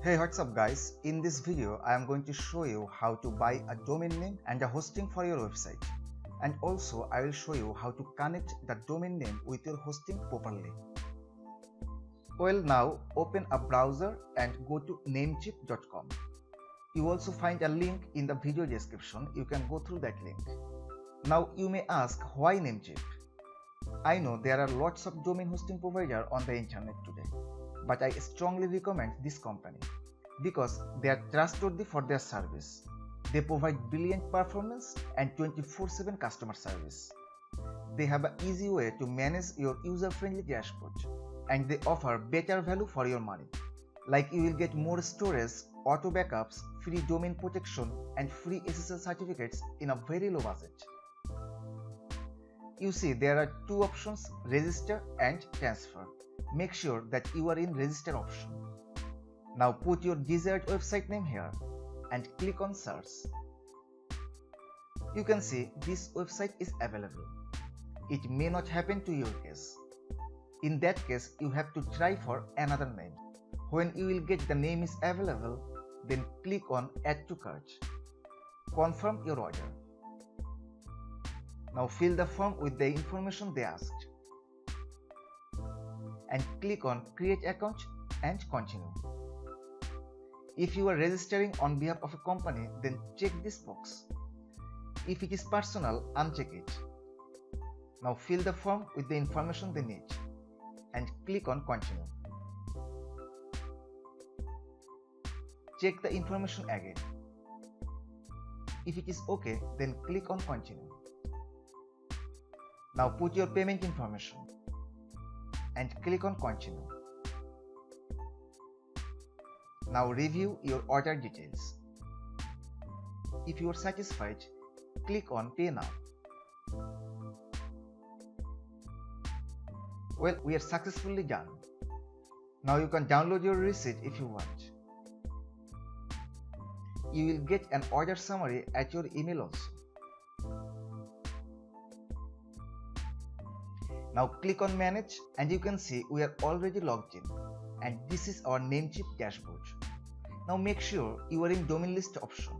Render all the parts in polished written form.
Hey, what's up guys? In this video, I am going to show you how to buy a domain name and a hosting for your website. And also, I will show you how to connect the domain name with your hosting properly. Well, now open a browser and go to namecheap.com. You also find a link in the video description. You can go through that link. Now you may ask, why Namecheap? I know there are lots of domain hosting providers on the internet today, but I strongly recommend this company because they are trustworthy for their service. They provide brilliant performance and 24/7 customer service. They have an easy way to manage your user-friendly dashboard, and they offer better value for your money. Like you will get more storage, auto backups, free domain protection, and free SSL certificates in a very low budget. You see, there are two options: register and transfer. Make sure that you are in register option. Now put your desired website name here and click on search. You can see this website is available. It may not happen to your case. In that case, you have to try for another name. When you will get the name is available, then click on add to cart. Confirm your order. Now fill the form with the information they asked and click on create account and continue. If you are registering on behalf of a company, then check this box. If it is personal, uncheck it. Now fill the form with the information they need and click on continue. Check the information again. If it is okay, then click on continue. Now put your payment information and click on continue. Now review your order details. If you are satisfied, click on pay now. Well, we are successfully done. Now you can download your receipt if you want. You will get an order summary at your email also. Now click on manage and you can see we are already logged in, and this is our Namecheap dashboard. Now make sure you are in domain list option.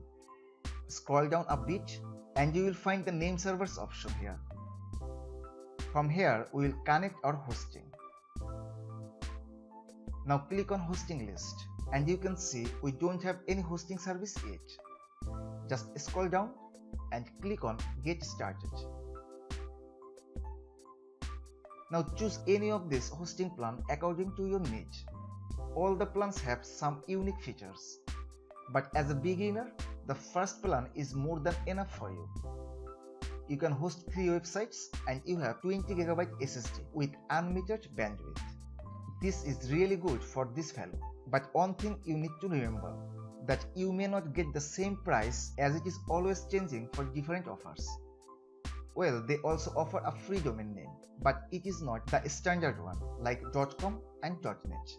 Scroll down a bit and you will find the name servers option here. From here we will connect our hosting. Now click on hosting list and you can see we don't have any hosting service yet. Just scroll down and click on get started. Now choose any of this hosting plan according to your need. All the plans have some unique features, but as a beginner, the first plan is more than enough for you. You can host 3 websites and you have 20 GB SSD with unlimited bandwidth. This is really good for this value, but one thing you need to remember, that you may not get the same price as it is always changing for different offers. Well, they also offer a free domain name, but it is not the standard one like .com and .net.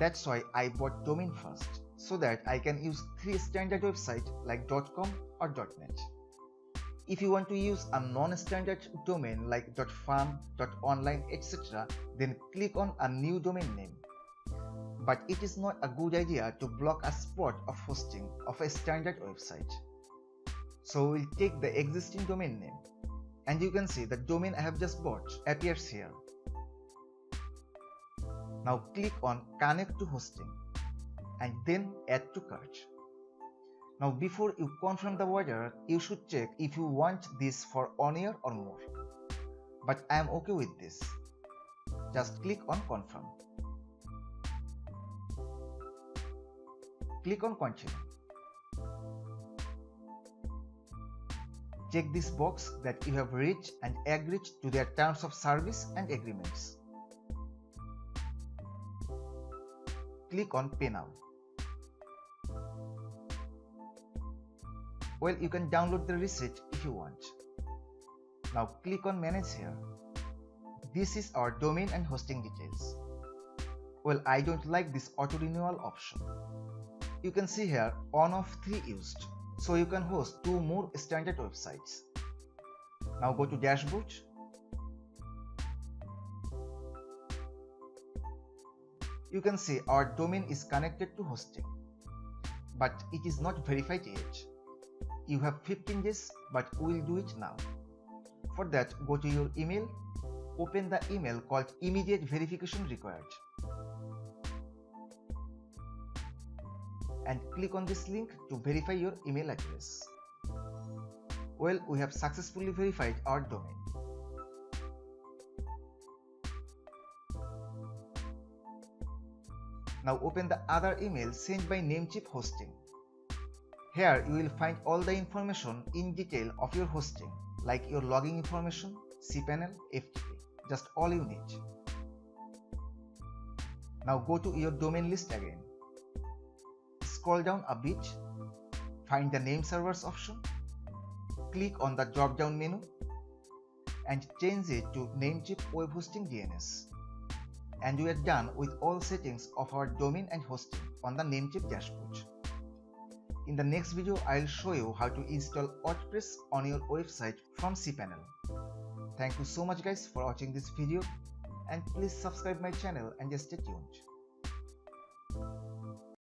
That's why I bought domain first, so that I can use 3 standard websites like .com or .net. If you want to use a non-standard domain like .farm, .online, etc., then click on a new domain name. But it is not a good idea to block a spot of hosting of a standard website. So we'll take the existing domain name. And you can see the domain I have just bought appears here. Now click on connect to hosting and then add to cart. Now before you confirm the order, you should check if you want this for 1 year or more. But I am okay with this. Just click on confirm. Click on continue. Check this box that you have read and agreed to their terms of service and agreements. Click on pay now. Well, you can download the receipt if you want. Now click on manage here. This is our domain and hosting details. Well, I don't like this auto renewal option. You can see here 1 of 3 used. So you can host 2 more standard websites. Now go to dashboard You can see our domain is connected to hosting, but it is not verified yet. You have 15 days, but we will do it now. For that, go to your email, open the email called immediate verification required, and click on this link to verify your email address. Well, we have successfully verified our domain. Now open the other email sent by Namecheap Hosting. Here you will find all the information in detail of your hosting, like your login information, cPanel, FTP, just all you need. Now go to your domain list again. Scroll down a bit, find the name servers option, click on the drop down menu and change it to Namecheap Web Hosting DNS. And we are done with all settings of our domain and hosting on the Namecheap dashboard. In the next video, I'll show you how to install WordPress on your website from cPanel. Thank you so much guys for watching this video, and please subscribe my channel and stay tuned.